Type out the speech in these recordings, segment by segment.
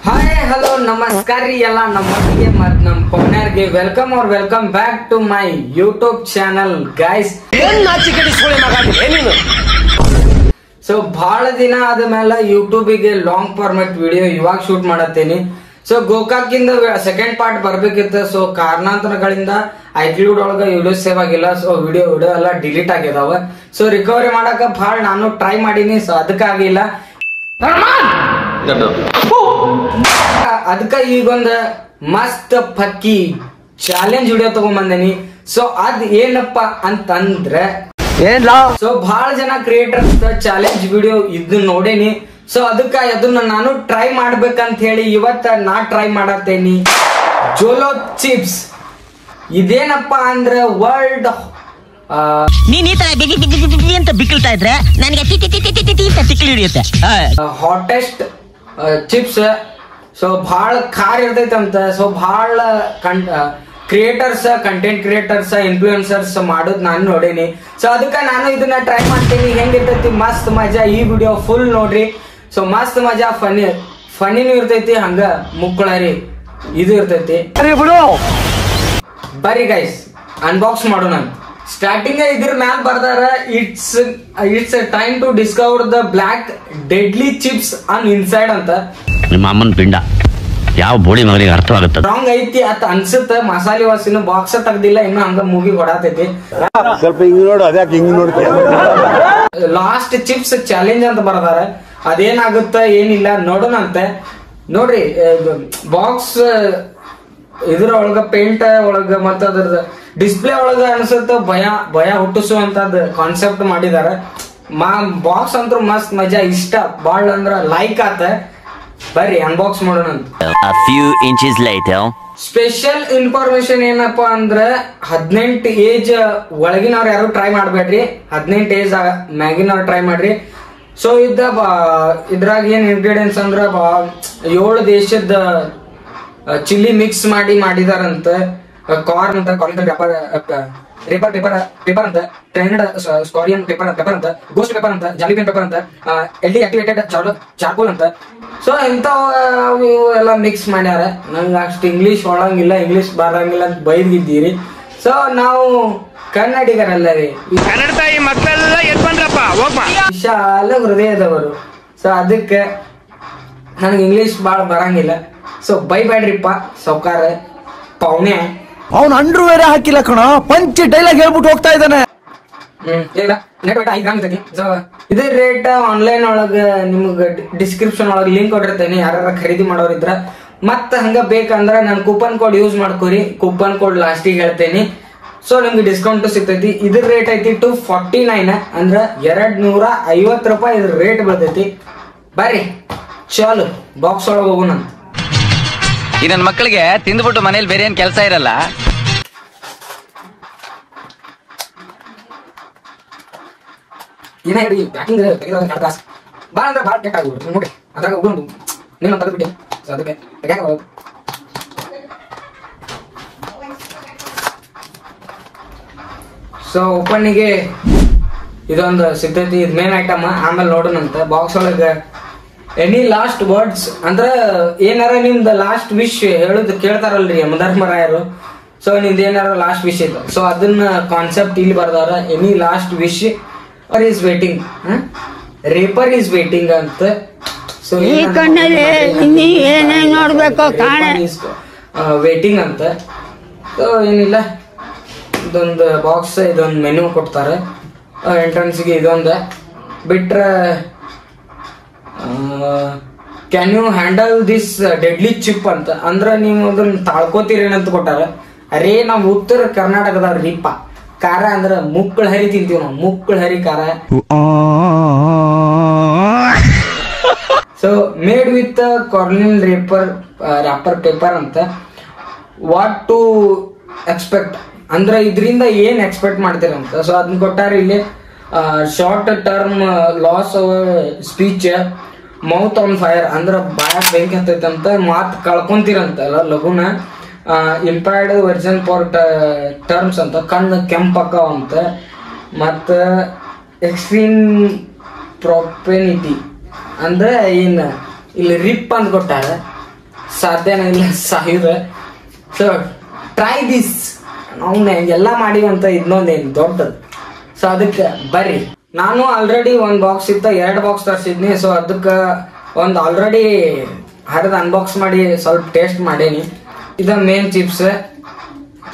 Hi hello ನಮಸ್ಕಾರ ರೀ ಎಲ್ಲ ನಮ್ಮೊಟ್ಟಿಗೆ ಮತ್ತು ನಮ್ಮ ಪೌನ್ಯಾರ್ಗೆ welcome back to my YouTube channel guys. So ಬಹಳ ದಿನ ಆದ್ಮೇಲೆ ಯೂಟ್ಯೂಬಿಗೆ ಲಾಂಗ್ ಫಾರ್ಮೆಟ್ ವಿಡಿಯೋ ಇವಾಗ ಶೂಟ್ ಮಾಡತ್ತೇನಿ. ಸೊ ಗೋಕಾಕಿಂದ ಸೆಕೆಂಡ್ ಪಾರ್ಟ್ ಬರ್ಬೇಕಿತ್ತು. ಸೊ ಕಾರಣಾಂತರಗಳಿಂದ ಐಕ್ಲೂಡ್ ಒಳಗ ವಿಡಿಯೋ ಸೇವ್ ಆಗಿಲ್ಲ. ಸೊ ವಿಡಿಯೋ ಎಲ್ಲ ಡಿಲೀಟ್ ಆಗಿದಾವ. ಸೊ ರಿಕವರಿ ಮಾಡಕ ಬಹಳ ನಾನು ಟ್ರೈ ಮಾಡೀನಿ. ಸೊ ಅದಕ್ಕಾಗಿಲ್ಲ. ಅದಕ್ಕ ಈಗೊಂದ ಮಸ್ತ್ ಪಕ್ಕಿ ಚಾಲೆಂಜ್ ವಿಡಿಯೋ ತಗೊಂಡ್ ಬಂದೇನಿ. ಸೊ ಅದ್ ಏನಪ್ಪಾ ಅಂತಂದ್ರೆ ಸೊ ಬಹಳ ಜನ ಕ್ರಿಯೇಟರ್ಸ್ ಚಾಲೆಂಜ್ ವಿಡಿಯೋ ಇದು ನೋಡೇನಿ. ಸೊ ಅದಕ್ಕ ಅದನ್ನ ನಾನು ಟ್ರೈ ಮಾಡ್ಬೇಕಂತ ಹೇಳಿ ಇವತ್ತ ನಾ ಟ್ರೈ ಮಾಡತ್ತೇನಿ. ಜೋಲೋ ಚಿಪ್ಸ್ ಇದೇನಪ್ಪಾ ಅಂದ್ರೆ ವರ್ಲ್ಡ್ ನೀನ್ ಈ ತರ ಅಂತ ಬಿಕ್ಕಳ್ತಾ ಇದ್ರೆ ನನಗೆ ತಿಕ್ಕಿ ಹಿಡಿಯುತ್ತೆ. Hottest chips. ಸೊ ಬಹಳ ಖಾರ ಇರ್ತೈತಂತ. ಸೊ ಬಹಳ ಕ್ರಿಯೇಟರ್ಸ್, ಕಂಟೆಂಟ್ ಕ್ರಿಯೇಟರ್ಸ್, ಇನ್ಫ್ಲೂಯೆನ್ಸರ್ಸ್ ಮಾಡೋದ್ ನಾನು ನೋಡೇನಿ. ಸೊ ಅದಕ್ಕೆ ನಾನು ಇದನ್ನ ಟ್ರೈ ಮಾಡ್ತೀನಿ. ಹೆಂಗಿರ್ತೈತಿ ಮಸ್ತ್ ಮಜಾ. ಈ ವಿಡಿಯೋ ಫುಲ್ ನೋಡ್ರಿ. ಸೊ ಮಸ್ತ್ ಮಜಾ, ಫನ್ನಿನೂ ಇರ್ತೈತಿ, ಹಂಗ ಮುಕ್ಕಳರಿ ಇದು ಇರ್ತೈತಿ. ಬರ್ರಿ ಗೈಸ್ ಅನ್ಬಾಕ್ಸ್ ಮಾಡೋಣ. ಸ್ಟಾರ್ಟಿಂಗ್ ಇದ್ರ ಮ್ಯಾಲ ಬರ್ದಾರ it's time to discover the black deadly chips on inside ಅಂತ. ನಿಮ್ಮ ಅಮ್ಮನ ಪಿಂಡ ಯಾವ ಬೋಳಿ ಮಗನಿಗೆ ಅರ್ಥವಾಗುತ್ತೆ. ರಾಂಗ್ ಐತಿ ಅಂತ ಅನ್ಸುತ್ತ. ಮಸಾಲೆ ವಾಸಿನ ಬಾಕ್ಸ್ ತೆಗ್ದಿಲ್ಲ, ಇನ್ನು ಹಂಗ ಮೂಗಿ ಹೊಡಾತೈತಿ. ಸ್ವಲ್ಪ ಹಿಂಗ್ ನೋಡು, ಅದ್ಯಾಕೆ ಹಿಂಗ್ ನೋಡ್ತೀಯ? ಲಾಸ್ಟ್ ಚಿಪ್ಸ್ ಚಾಲೆಂಜ್ ಅಂತ ಬರ್ದಾರ. ಅದೇನಾಗುತ್ತ ಏನಿಲ್ಲ ನೋಡೋಣಂತೆ. ನೋಡ್ರಿ ಬಾಕ್ಸ್ ಇದ್ರ ಒಳಗ ಪೇಂಟ್ ಒಳಗ ಮತ್ತ ಅದ್ರದ ಡಿಸ್ಪ್ಲೇ ಒಳಗ ಅನ್ಸುತ್ತ ಭಯ ಹುಟ್ಟಿಸುವಂತದ್ ಕಾನ್ಸೆಪ್ಟ್ ಮಾಡಿದಾರ. ಬಾಕ್ಸ್ ಅಂತೂ ಮಸ್ತ್ ಮಜಾ, ಇಷ್ಟ ಬಾಳ ಅಂದ್ರ ಲೈಕ್ ಆತ. ಬರ್ರಿ ಅನ್ಬಾಕ್ಸ್ ಮಾಡೋಣ. ಸ್ಪೆಷಲ್ ಇನ್ಫಾರ್ಮೇಶನ್ ಏನಪ್ಪಾ ಅಂದ್ರ 18 ಏಜ್ ಒಳಗಿನವ್ರು ಯಾರು ಟ್ರೈ ಮಾಡ್ಬೇಡ್ರಿ. 18 ಏಜ್ ಮ್ಯಾಗಿನವ್ರು ಟ್ರೈ ಮಾಡ್ರಿ. ಸೊ ಇದ್ರಾಗ ಏನ್ ಇಂಗ್ರೀಡಿಯೆಂಟ್ಸ್ ಅಂದ್ರ 7 ದೇಶದ ಚಿಲ್ಲಿ ಮಿಕ್ಸ್ ಮಾಡಿದಾರಂತ. ಕಾರ್ನ್ ಅಂತ, ರೇಪರ್ ಪೇಪರ್ ಅಂತ, ಟ್ರೆಂಡ್ ಸ್ಕೋರಿಯನ್ ಪೇಪರ್ ಅಂತ, ಗೋಸ್ಟ್ ಪೇಪರ್ ಅಂತ, ಜಾಲಿಪೆನ್ ಪೇಪರ್ ಅಂತ, ಎಲ್ಡಿ ಆಕ್ಟಿವೇಟೆಡ್ ಚಾರ್ಕೋಲ್ ಅಂತ. ಸೊ ಇಂಥವು ಎಲ್ಲ ಮಿಕ್ಸ್ ಮಾಡ್ಯಾರ. ನಂಗೆ ಅಷ್ಟು ಇಂಗ್ಲಿಷ್ ಒಳಂಗಿಲ್ಲ, ಇಂಗ್ಲಿಷ್ ಬರಂಗಿಲ್ಲ ಅಂತ ಬೈದಿದ್ದೀರಿ. ಸೊ ನಾವು ಕನ್ನಡಿಗರಲ್ಲ ರೀ, ವಿಶಾಲ ಹೃದಯದವರು. ಸೊ ಅದಕ್ಕೆ ನನಗೆ ಇಂಗ್ಲಿಷ್ ಭಾಳ ಬರಂಗಿಲ್ಲ. ಸೊ ಬೈಬೇಡ್ರಿಪ್ಪ ಸೌಕಾರ ಪೌನ್ಯ. ಅವನ್ ಅಂಡ್ರು ಬೇರೆ ಹಾಕಿಲ್ಲ ಕಣ, ಪಂಚ್ ಡೈಲಾಗ್ ಹೇಳ್ಬಿಟ್ಟು ಹೋಗ್ತಾ ಇದ್ದಾನೆ. ಇಲ್ಲ ನೆಟ್ 5 ಗ್ರಾಮ್ ಇರ್ತೈತಿ. ಸೊ ಇದ್ರ ರೇಟ್ ಆನ್ಲೈನ್ ಒಳಗ ನಿಮ್ಗೆ ಡಿಸ್ಕ್ರಿಪ್ಷನ್ ಒಳಗೆ ಲಿಂಕ್ ಕೊಟ್ಟಿರ್ತೇನೆ. ಯಾರ ಖರೀದಿ ಮಾಡೋರಿದ್ರ ಮತ್ತ ಹಂಗ ಬೇಕಂದ್ರ ನಾನು ಕೂಪನ್ ಕೋಡ್ ಯೂಸ್ ಮಾಡ್ಕೋರಿ. ಕೂಪನ್ ಕೋಡ್ ಲಾಸ್ಟಿಗೆ ಹೇಳ್ತೇನೆ. ಸೊ ನಿಮ್ಗೆ ಡಿಸ್ಕೌಂಟ್ ಸಿಗ್ತೈತಿ. ಇದ್ರ ರೇಟ್ ಐತಿ 249, ಅಂದ್ರ 250 ರೂಪಾಯಿ ಇದ್ರ ರೇಟ್ ಬರ್ತೈತಿ. ಬರ್ರಿ ಚಾಲು ಬಾಕ್ಸ್ ಒಳಗೆ ಹೋಗೋಣ. ಈ ನನ್ನ ಮಕ್ಕಳಿಗೆ ತಿಂದ್ಬಿಟ್ಟು ಮನೇಲಿ ಬೇರೆ ಏನ್ ಕೆಲಸ ಇರಲ್ಲ. ಏನ ಹೇಳಿ ಪ್ಯಾಕಿಂಗ್ ತೆಗೆದಾಗ ಕಾಸು ಭಾಳ ಅಂದ್ರೆ ಭಾಳ ಕೆಟ್ಟ ಆಗ್ಬಿಡ್ರಿ. ನೋಡಿ ಅದ್ರಾಗ ಉಗುಂಡು ನೀನು ತೆಗೆದ್ಬಿಟ್ಟೆ. ಸೊ ಅದಕ್ಕೆ ತೆಗ್ಯಾಕ ಬರೋದು. ಸೊ ಓಪನಿಗೆ ಇದೊಂದು ಸಿಗ್ತೈತಿ. ಇದು ಮೇನ್ ಐಟಮ್. ಆಮೇಲೆ ನೋಡೋಣಂತ. ಬಾಕ್ಸ್ ಒಳಗೆ ಎನಿ ಲಾಸ್ಟ್ ವರ್ಡ್ಸ್ ಅಂದ್ರ ಏನಾರ ನಿಮ್ದು ಲಾಸ್ಟ್ ವಿಶ್ ಹೇಳುದು ಕೇಳ್ತಾರಲ್ರಿ ಯಮಧರ್ಮರಾಯರು. ಸೊ ನಿಮ್ದು ಏನಾರ ಲಾಸ್ಟ್ ವಿಶ್ ಐತ. ಸೊ ಅದನ್ನ ಕಾನ್ಸೆಪ್ಟ್ ಇಲ್ಲಿ ಬರ್ದಾರ. Any last wish are is waiting, reaper is waiting ಅಂತ. ಸೊ ವೇಟಿಂಗ್ ಅಂತ. ಸೊ ಏನಿಲ್ಲ, ಇದೊಂದು ಬಾಕ್ಸ್, ಇದೊಂದು ಮೆನು ಕೊಡ್ತಾರೆ. ಎಂಟ್ರೆನ್ಸ್ಗೆ ಇದೊಂದು ಬಿಟ್ರೆ can you handle this deadly chip ಅಂತ. ಅಂದ್ರ ನೀವು ಅದನ್ನ ತಾಳ್ಕೋತೀರೇನಂತ ಕೊಟ್ಟಾರ. ಅರೇ ನಾವು ಉತ್ತರ ಕರ್ನಾಟಕದವ್ರಿಪ್ಪ. ಖಾರ ಅಂದ್ರ ಮುಕ್ಕಳ ಹರಿ ತಿಂತೀವಿ ನಾವು, ಮುಕ್ಕಳ ಹರಿ ಖಾರ. So made with Carolina reaper pepper ಅಂತ. ವಾಟ್ ಟು ಎಕ್ಸ್ಪೆಕ್ಟ್ ಅಂದ್ರ ಇದರಿಂದ ಏನ್ ಎಕ್ಸ್ಪೆಕ್ಟ್ ಮಾಡ್ತೀರಂತ. ಸೊ ಅದನ್ನ ಕೊಟ್ಟಾರ ಇಲ್ಲಿ. Short term loss of speech, mouth on fire ಅಂದ್ರ ಬಾಯಾಗ ಬೆಂಕಿ ಹತ್ತೈತಂತ, ಮಾತ್ ಕಳ್ಕೊಂತೀರಂತಲ್ಲ ಲಘುನ. ಇಂಪೈರ್ಡ್ ವರ್ಜನ್ ಫಾರ್ ಟರ್ಮ್ಸ್ ಅಂತ, ಕಣ್ಣು ಕೆಂಪಕ್ಕಾವ ಅಂತ. ಮತ್ತ ಎಕ್ಸ್ಟ್ರೀಮ್ ಪ್ರೊಪೆನಿಟಿ ಅಂದ್ರೆ ಏನ್ ಇಲ್ಲಿ ರಿಪ್ ಅಂತ ಕೊಟ್ಟಾರ. ಸಾಧ್ಯನೇ ಇಲ್ಲ ಸಾಯುದ. ಸೊ ಟ್ರೈ ದಿಸ್, ನಾವು ಎಲ್ಲ ಮಾಡಿವಂತ ಇನ್ನೊಂದೇನು ದೊಡ್ಡದು. ಸೊ ಅದಕ್ಕೆ ಬರ್ರಿ. ನಾನು ಆಲ್ರೆಡಿ 1 ಬಾಕ್ಸ್ ಇತ್ತ 2 ಬಾಕ್ಸ್ ತರಿಸಿದ್ನಿ. ಸೊ ಅದಕ್ಕೆ ಒಂದು ಆಲ್ರೆಡಿ ಹರಿದು ಅನ್ಬಾಕ್ಸ್ ಮಾಡಿ ಸ್ವಲ್ಪ ಟೇಸ್ಟ್ ಮಾಡೇನಿ. ಇದ ಮೇನ್ ಚಿಪ್ಸ್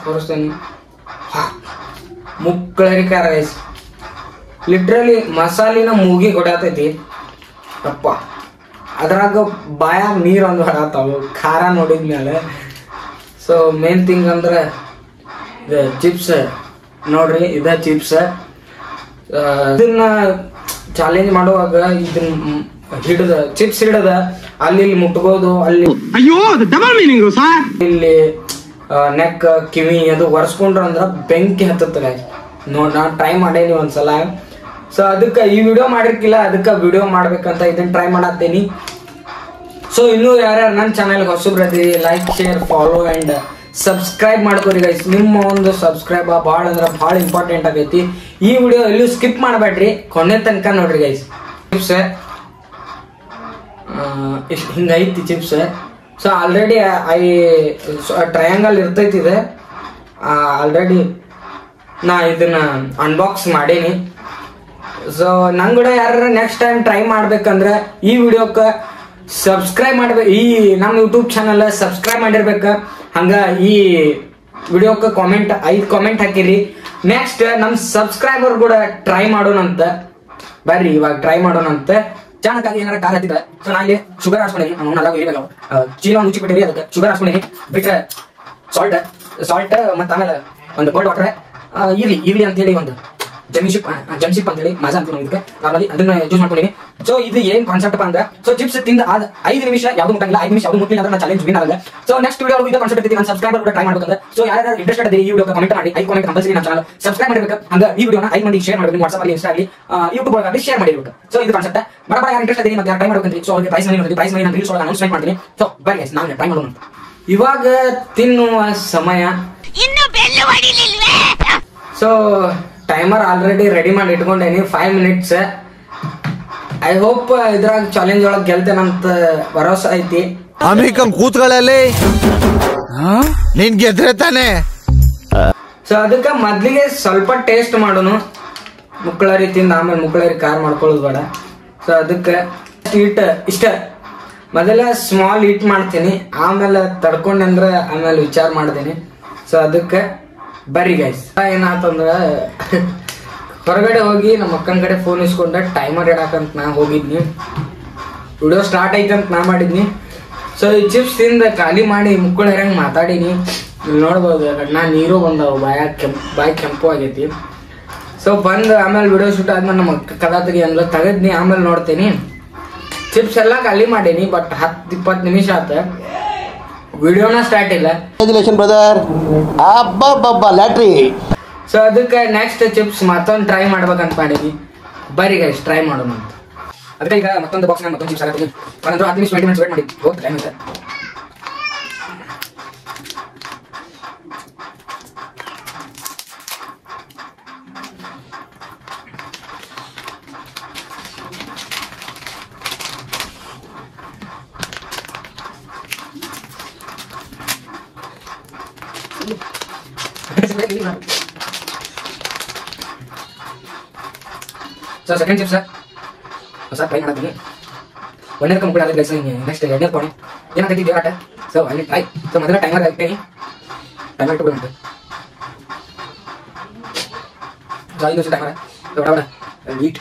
ತೋರಿಸ್ತೇನೆ. ಮುಕ್ಕಳರಿಕಾರ ರೈಸ್ ಲಿಟ್ರಲಿ ಮಸಾಲಿನ ಮೂಗಿ ಹೊಡ್ಯಾತೈತಿ ಅಪ್ಪ. ಅದ್ರಾಗ ಬಾಯಾಗ ನೀರು ಒಂದು ಹೊಡತಾವು ಖಾರ ನೋಡಿದ್ಮೇಲೆ. ಸೊ ಮೇನ್ ಥಿಂಗ್ ಅಂದ್ರೆ ಚಿಪ್ಸ್ ನೋಡ್ರಿ, ಇದ ಚಿಪ್ಸ್. ಇದನ್ನ ಚಾಲೆಂಜ್ ಮಾಡುವಾಗ ಇದನ್ನ ಹಿಡದ ಚಿಪ್ಸ್ ಹಿಡದ ಅಲ್ಲಿ ಮುಟ್ಬೋದು, ಅಲ್ಲಿ ಇಲ್ಲಿ ನೆಕ್ ಕಿವಿ ಅದು ಒರೆಸ್ಕೊಂಡ್ರ ಅಂದ್ರ ಬೆಂಕಿ ಹತ್ತತ್ತಲ್ಲ. ನಾ ಟ್ರೈ ಮಾಡೇನಿ ಒಂದ್ಸಲ. ಸೊ ಅದಕ್ಕೆ ಈ ವಿಡಿಯೋ ಮಾಡಿರ್ಕಿಲ್ಲ, ಅದಕ್ಕೆ ವಿಡಿಯೋ ಮಾಡ್ಬೇಕಂತ ಇದನ್ನ ಟ್ರೈ ಮಾಡತ್ತೇನಿ. ಸೊ ಇನ್ನೂ ಯಾರ್ಯಾರು ನನ್ನ ಚಾನಲ್ಗೆ ಹೊಸಬ್ರದಿ like share follow and subscribe ಮಾಡ್ಕೋರಿ ಗೈಸ್. ನಿಮ್ಮ ಒಂದು ಸಬ್ಸ್ಕ್ರೈಬ್ ಭಾಳ ಅಂದ್ರೆ ಭಾಳ ಇಂಪಾರ್ಟೆಂಟ್ ಆಗೈತಿ. ಈ ವಿಡಿಯೋ ಎಲ್ಲೂ ಸ್ಕಿಪ್ ಮಾಡಬೇಡ್ರಿ, ಕೊನೆ ತನಕ ನೋಡ್ರಿ ಗೈಸ್. ಚಿಪ್ಸ್ ಹಿಂಗೈತಿ ಚಿಪ್ಸ್. ಸೊ ಆಲ್ರೆಡಿ ಟ್ರಯಾಂಗಲ್ ಇರ್ತೈತಿ ಇದೆ. ಆಲ್ರೆಡಿ ನಾ ಇದನ್ನ ಅನ್ಬಾಕ್ಸ್ ಮಾಡೀನಿ. ಸೊ ನಂಗೆ ಕೂಡ ಯಾರು ನೆಕ್ಸ್ಟ್ ಟೈಮ್ ಟ್ರೈ ಮಾಡ್ಬೇಕಂದ್ರೆ ಈ ವಿಡಿಯೋಕ್ಕೆ ಸಬ್ಸ್ಕ್ರೈಬ್ ಮಾಡ್ಬೇಕು. ಈ ನಮ್ಮ ಯೂಟ್ಯೂಬ್ ಚಾನಲ್ ಸಬ್ಸ್ಕ್ರೈಬ್ ಮಾಡಿರ್ಬೇಕ. ಹಂಗ ಈ ವಿಡಿಯೋಕ್ಕೆ 5 ಕಾಮೆಂಟ್ ಹಾಕಿರಿ. ನೆಕ್ಸ್ಟ್ ನಮ್ಮ ಸಬ್ಸ್ಕ್ರೈಬರ್ ಕೂಡ ಟ್ರೈ ಮಾಡೋಣಂತ. ಬರ್ರಿ ಇವಾಗ ಟ್ರೈ ಮಾಡೋಣಂತ. ಚಾಣಕ್ಕಾಗಿ ಏನಾರ ಕಾರ್ ಹತ್ತಿದ್ರೆ ಸೊ ನಾ ಇಲ್ಲಿ ಶುಗರ್ ಹಾಸ್ಕೊಂಡಿನಿ. ಚೀಲ ಮುಚ್ಚಿಬಿಟ್ಟಿರಿ, ಅದಕ್ಕೆ ಶುಗರ್ ಹಾಸ್ಕೊಂಡಿನಿ. ಬಿಟ್ರೆ ಸಾಲ್ಟ್ ಮತ್ತೆ ಆಮೇಲೆ ಒಂದು ಕೋಲ್ಡ್ ವಾಟರ್ ಇರ್ಲಿ ಅಂತೇಳಿ ಒಂದು ಜಮ್ಶಿಪ್ ಅಂತೇಳಿ ಮಜಾ ಅಂತೀವಿ ಇದಕ್ಕೆ. ನಾರ್ಮಲಿ ಅದನ್ನ ಯೂಸ್ ಮಾಡ್ಕೊಂಡಿನಿ. ಸೊ ಇದು ಏನ್ ಕಾನ್ಸೆಪ್ಟ್ ಅಂದ್ರೆ, ಸೊ ಚಿಪ್ಸ್ ತಿಂದ 5 ನಿಮಿಷ ಯಾವ್ದು ಮುಟ್ಟಂಗಿಲ್ಲ, 5 ನಿಮಿಷ ಯಾವ್ದು ಮುಟ್ಟಿಲ್ಲ ಅಂದ್ರೆ ನಾನು ಚಾಲೆಂಜ್ ವಿನ್ ಆಗಲ್ಲ. ಸೊ ನೆಕ್ಸ್ಟ್ ವಿಡಿಯೋ ಇದು ಕಾನ್ಸೆಪ್ಟ್ ಐತಿ. ನಾನು ಸಬ್ಸ್ಕ್ರೈಬರ್ ಕೂಡ ಟ್ರೈ ಮಾಡ್ಬೇಕಂದ್ರೆ ಸೊ ಯಾರು ಇಂಟ್ರೆಸ್ಟೆಡ್ ಇದೆ ಈ ವಿಡಿಯೋ ಕಮೆಂಟ್ ಮಾಡಿ 5 ಕಾಮೆಂಟ್ ಕಂಪಲ್ಸರಿ ನಮ್ಮ ಚಾನಲ್ ಸಬ್ಸ್ಕ್ರೈಬ್ ಮಾಡಬೇಕು. ಹಂಗ ಈ ವಿಡಿಯೋನ 5 ಮಂದಿಗೆ ಶೇರ್ ಮಾಡಬೇಕು. ವಾಟ್ಸ್ಆಪ್ ಅಲ್ಲಿ, ಇನ್ಸ್ಟಾ ಅಲ್ಲಿ, ಯೂಟ್ಯೂಬ್ ಒಳಗೆ ಶೇರ್ ಮಾಡಿರ್ಬೇಕು. ಸೊ ಇದು ಕಾನ್ಸೆಪ್ಟ್ ಬರಬರ ಯಾರು ಇಂಟ್ರೆಸ್ಟ್ ಇದೆ ಮತ್ತೆ ಟ್ರೈ ಮಾಡ್ಬೇಕಂದ್ರೆ ಸೊ ಅವ್ರಿಗೆ ಪ್ರೈಸ್ ಮನಿ ನಾನು ರೀಲ್ಸ್ ಒಳಗೆ ಅನೌನ್ಸ್ಮೆಂಟ್ ಮಾಡ್ತೀನಿ. ಸೊ ಬನ್ನಿ ನಾನು ಟ್ರೈ ಮಾಡೋಣ. ಇವಾಗ ತಿನ್ನುವ ಸಮಯ. ಸೊ ಟೈಮರ್ ಆಲ್ರೆಡಿ ರೆಡಿ ಮಾಡಿ ಇಟ್ಕೊಂಡೇನಿ 5 ಮಿನಿಟ್ಸ್. ಐ ಹೋಪ್ ಇದ್ರಾಗ ಚಾಲೆಂಜ್ ಒಳಗೆ ಗೆಲ್ತೇನಂತ ಭರೋಸೆ ಐತಿ. ಅಮೇರಿಕನ್ ಕೂತ್ಗಳಲ್ಲಿ ನಿನ್ ಗೆದ್ರೆ ತಾನೆ. ಸೊ ಅದಕ್ಕೆ ಮೊದ್ಲಿಗೆ ಸ್ವಲ್ಪ ಟೇಸ್ಟ್ ಮಾಡೋನು. ಮುಕ್ಕಳರಿ ತಿಂದ ಆಮೇಲೆ ಮುಕ್ಕಳರಿ ಕಾರ್ ಮಾಡ್ಕೊಳ್ಳೋದು ಬೇಡ. ಸೊ ಅದಕ್ಕೆ ಇಷ್ಟ ಮೊದಲ ಸ್ಮಾಲ್ ಈಟ್ ಮಾಡ್ತೀನಿ, ಆಮೇಲೆ ತಡ್ಕೊಂಡೆ ಅಂದ್ರೆ ಆಮೇಲೆ ವಿಚಾರ ಮಾಡ್ತೀನಿ. ಸೊ ಅದಕ್ಕೆ ಬರ್ರಿ ಗೈಸ್. ಏನಾತಂದ್ರ ಹೊರಗಡೆ ಹೋಗಿ ನಮ್ಮ ಅಕ್ಕನ ಕಡೆ ಫೋನ್ ಇಸ್ಕೊಂಡೆ ಟೈಮರ್ ಇಡಾಕಂತ ನಾ ಹೋಗಿದ್ನಿ. ವಿಡಿಯೋ ಸ್ಟಾರ್ಟ್ ಐತಂತ ನಾ ಮಾಡಿದ್ನಿ. ಸೊ ಈ ಚಿಪ್ಸ್ ತಿಂದ ಖಾಲಿ ಮಾಡಿ ಮುಕ್ಕಳ ಹೆರಂಗ್ ಮಾತಾಡೀನಿ. ಇಲ್ಲಿ ನೋಡ್ಬೋದು ನಾ ನೀರು ಬಂದವು, ಬಾಯಿ ಕೆಂಪು ಆಗೈತಿ. ಸೊ ಬಂದು ಆಮೇಲೆ ವಿಡಿಯೋ ಶೂಟ್ ಆದ್ಮೇಲೆ ನಮ್ಮ ಅಕ್ಕ ಕದ ತೆಗಿ ಅಂದ್ರೆ ತೆಗದ್ನಿ. ಆಮೇಲೆ ನೋಡ್ತೀನಿ ಚಿಪ್ಸ್ ಎಲ್ಲ ಖಾಲಿ ಮಾಡೀನಿ. ಬಟ್ 10-20 ನಿಮಿಷ ಆತ, ವಿಡಿಯೋನ ಸ್ಟಾರ್ಟ್ ಇಲ್ಲ. ಬ್ರದರ್ ಅಬ್ಬಬ್ಬಬ್ಬ ಲ್ಯಾಟ್ರಿ. ಸೊ ಅದಕ್ಕೆ ನೆಕ್ಸ್ಟ್ ಚಿಪ್ಸ್ ಮತ್ತೊಂದು ಟ್ರೈ ಮಾಡ್ಬೇಕಂತ ಮಾಡೀನಿ. ಬರ್ರಿ ಗೈಸ್ ಟ್ರೈ ಮಾಡೋಣ ಅಂತ. ಅದಕ್ಕೆ ಈಗ ಮತ್ತೊಂದು ಬಾಕ್ಸ್ ಮತ್ತೊಂದು ಚಿಪ್ಸ್ ಆಗತ್ತೀನಿ. ಒಂದಂದ್ರೆ 10 ನಿಮಿಷ 20 ಮಿನಿಟ್ಸ್ ವೇಟ್ ಮಾಡಿ ಹೋಗ್ತದೆ ಟೈಮ್ ಅಂತ. ಸೊ ಸೆಕೆಂಡ್ ಚಿಪ್ಸ್ ಹೊಸ ಟ್ರೈ ಮಾಡತ್ತೀನಿ. ಒಂದೇ ಕಂಪ್ಲೀಟ್ ಆಗಿದೆ ಗೈಸ್. ನೆಕ್ಸ್ಟ್ 2ನೇ ಕೋಣೆ ಏನಾಗ್ತೈತಿ ದೇವರಾಟ. ಸೊ ಅಲ್ಲಿ ಟ್ರೈ. ಸೊ ಮೊದಲ ಟೈಮರ್ ಹಾಕ್ತೀನಿ, ಟೈಮರ್ ಇಟ್ಬಿಡುವಂತೆ. ಸೊ 5 ನಿಮಿಷ ಟೈಮರ್ ಬಡ ವೀಟ್.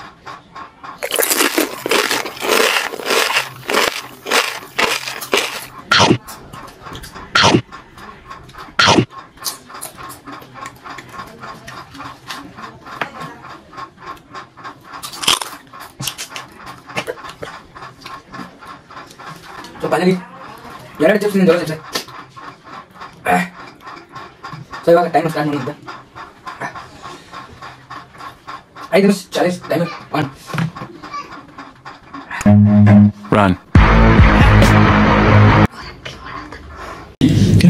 ಸೊ ಫೈನಲಿ 2 ಚಿಪ್ಸ್ ನಿಂದ ಚಿಪ್ಸ್. ಸೊ ಇವಾಗ ಟೈಮರ್ ಸ್ಟಾರ್ಟ್ ಮಾಡೋಣ. 5 ನಿಮಿಷ ಚಾಲೆಂಜ್ ಟೈಮರ್ 1. Run.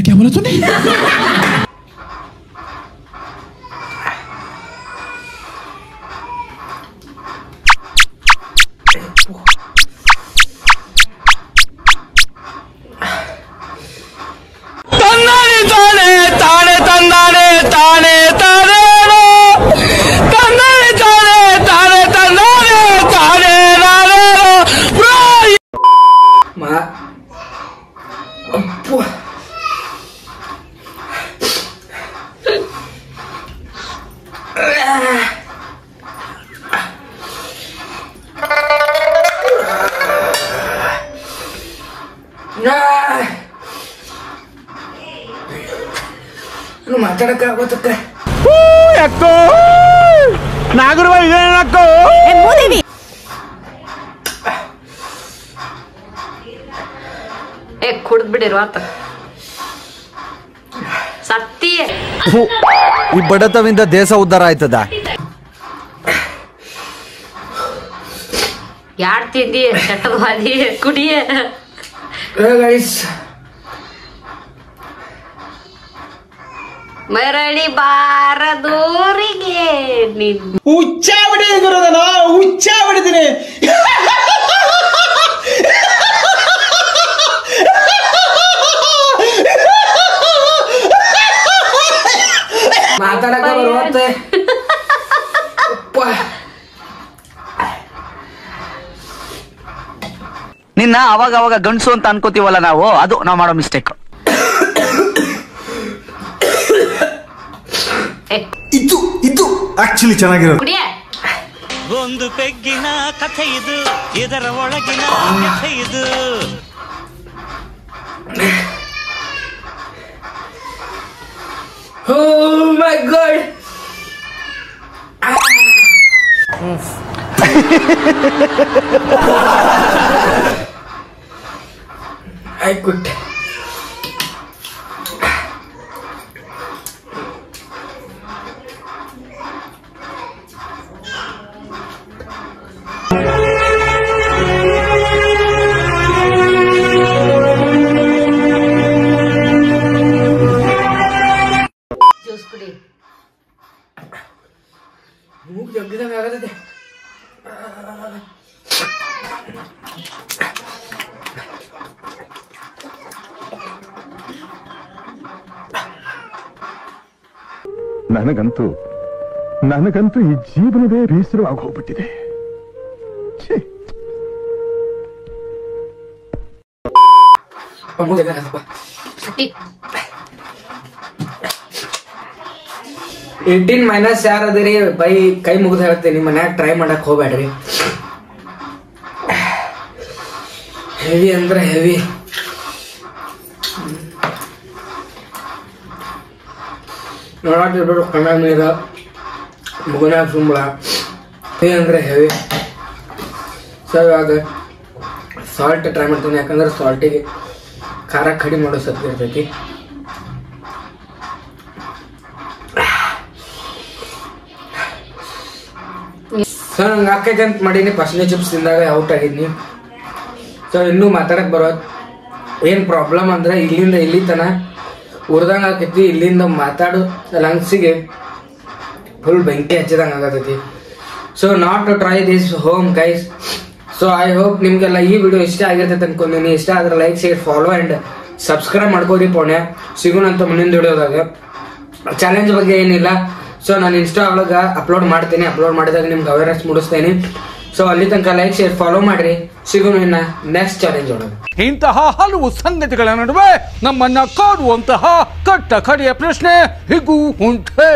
क्या बोला तूने? ತಾನೆ ತಾನೇನೋ ತಂದೆ ತಾನೆ ತಾನೆ ತಂದಾನೆ ತಾನೆ ನಾನೇನೋ ಬ್ರೋ. ಅಪ್ಪು ಮಾತಾಡಕ ಆಗೋತಕ್ಕ ಅಕ್ಕೋ ನಾಗರವ ಇದೇನಕ್ಕೋ ಕುಡ್ದ್ ಬಿಡಿರು ಆತ ಸತ್ತಿ ಈ ಬಡತವಿಂದ ದೇಶ ಉದ್ಧಾರ ಆಯ್ತದ. ಯಾಡ್ ತಿಂದಿ ಚಟ್ಟದ ಬಾದಿ ಕುಡಿಯ ಗೈಸ್ ಮರಳಿ ಬಾರದೂರಿಗೆ ನಿನ್ ಹುಚ್ಚ ಬಿಡಿದೀನಿ ಗುರುದನ ಹುಚ್ಚ ಬಿಡಿದೀನಿ. ಮಾತಾಡಕ ಬರುವಂತೆ ನಿನ್ನ ಅವಾಗ ಅವಾಗ ಗಂಡಸು ಅಂತ ಅನ್ಕೋತೀವಲ್ಲ ನಾವು, ಅದು ನಾವು ಮಾಡೋ ಮಿಸ್ಟೇಕ್. ಇದು ಇದು ಆಕ್ಚುಲಿ ಚೆನ್ನಾಗಿರೋದು. ಕುಡಿಯ ಒಂದು ಪೆಗ್ಗಿನ ಕಥೆ ಇದು, ಇದರ ಒಳಗಿನ ಕಥೆ ಇದು. Oh my god! I quit. Juice ಕುಡಿ. ಮೂಗ್ ಜಗ್ಗಿದಂಗ ಆಗತೈತೆ. ನನಗಂತೂ ಈ ಜೀವನವೇ ಬೇಸರವಾಗಿ ಹೋಗ್ಬಿಟ್ಟಿದೆ. ಮೂಗ್ ಜಗ್ಗ ಆಗತ್ತಪ್ಪ. ಸತ್ತಿ 18 ಯಾರು ಅದರಿ ಬೈ ಕೈ ಮುಗಿದು ಹೇಳ್ತೀನಿ, ಮನ್ಯಾಗ ಟ್ರೈ ಮಾಡಕ್ ಹೋಗ್ಬೇಡ್ರಿ. ಹೆವಿ ಅಂದ್ರೆ ಹೆವಿ. ನೋಡಾಟಿರ್ಬೇಕು ಕಣ್ಣ ನೀರ ಮುಗನ್ಯಾಗ ಸುಂಬಳ ಹೆವಿ ಅಂದ್ರೆ ಹೆವಿ. ಸೊ ಇವಾಗ ಸಾಲ್ಟ್ ಟ್ರೈ ಮಾಡ್ತೀನಿ, ಯಾಕಂದ್ರೆ ಸಾಲ್ಟಿಗೆ ಖಾರ ಕಡಿಮೆ ಮಾಡೋ ಸತ್ತಿ ಇರ್ತೈತಿ. ಸೊ ನಂಗೆ ಆಕೈತೆ ಅಂತ ಮಾಡೀನಿ. ಫಸ್ಟ್ನೇ ಚಿಪ್ಸ್ ತಿಂದಾಗ ಔಟ್ ಆಗಿದ್ನಿ. ಸೊ ಇನ್ನೂ ಮಾತಾಡಕ್ ಬರೋದು ಏನು ಪ್ರಾಬ್ಲಮ್ ಅಂದ್ರೆ ಇಲ್ಲಿಂದ ಇಲ್ಲಿ ತನ ಉರ್ದಂಗೆ ಆಕೈತಿ. ಇಲ್ಲಿಂದ ಮಾತಾಡೋ ಲಂಗ್ಸಿಗೆ ಫುಲ್ ಬೆಂಕಿ ಹಚ್ಚಿದಂಗೆ ಆಗತೈತಿ. So not to try this home guys. So I hope ನಿಮ್ಗೆಲ್ಲ ಈ ವಿಡಿಯೋ ಇಷ್ಟ ಆಗಿರ್ತೈತೆ ಅನ್ಕೊಂತೀನಿ. ಇಷ್ಟ ಆದ್ರೆ like share follow and subscribe ಮಾಡ್ಕೋರಿ. ಪುಣ್ಯ ಸಿಗೋಣಂತ ಮುಂದಿನ ವಿಡಿಯೋದಾಗ. ಚಾಲೆಂಜ್ ಬಗ್ಗೆ ಏನಿಲ್ಲ. ಸೊ ನಾನು ಇನ್ಸ್ಟಾ ಒಳಗೆ ಅಪ್ಲೋಡ್ ಮಾಡ್ತೀನಿ. ಅಪ್ಲೋಡ್ ಮಾಡಿದಾಗ ನಿಮ್ಗೆ ಅವೇರ್ನೆಸ್ ಮೂಡಿಸ್ತೇನೆ. ಸೊ ಅಲ್ಲಿ ತನಕ ಲೈಕ್ ಶೇರ್ ಫಾಲೋ ಮಾಡ್ರಿ. ಸಿಗೋಣ ಇನ್ನ ನೆಕ್ಸ್ಟ್ ಚಾಲೆಂಜ್ ಒಳಗೆ. ಇಂತಹ ಹಲವು ಸಂಗತಿಗಳ ನಡುವೆ ನಮ್ಮನ್ನ ಕಾಡುವಂತಹ ಕಟ್ಟ ಕಡೆಯ ಪ್ರಶ್ನೆ ಹೀಗೂ ಉಂಟೆ.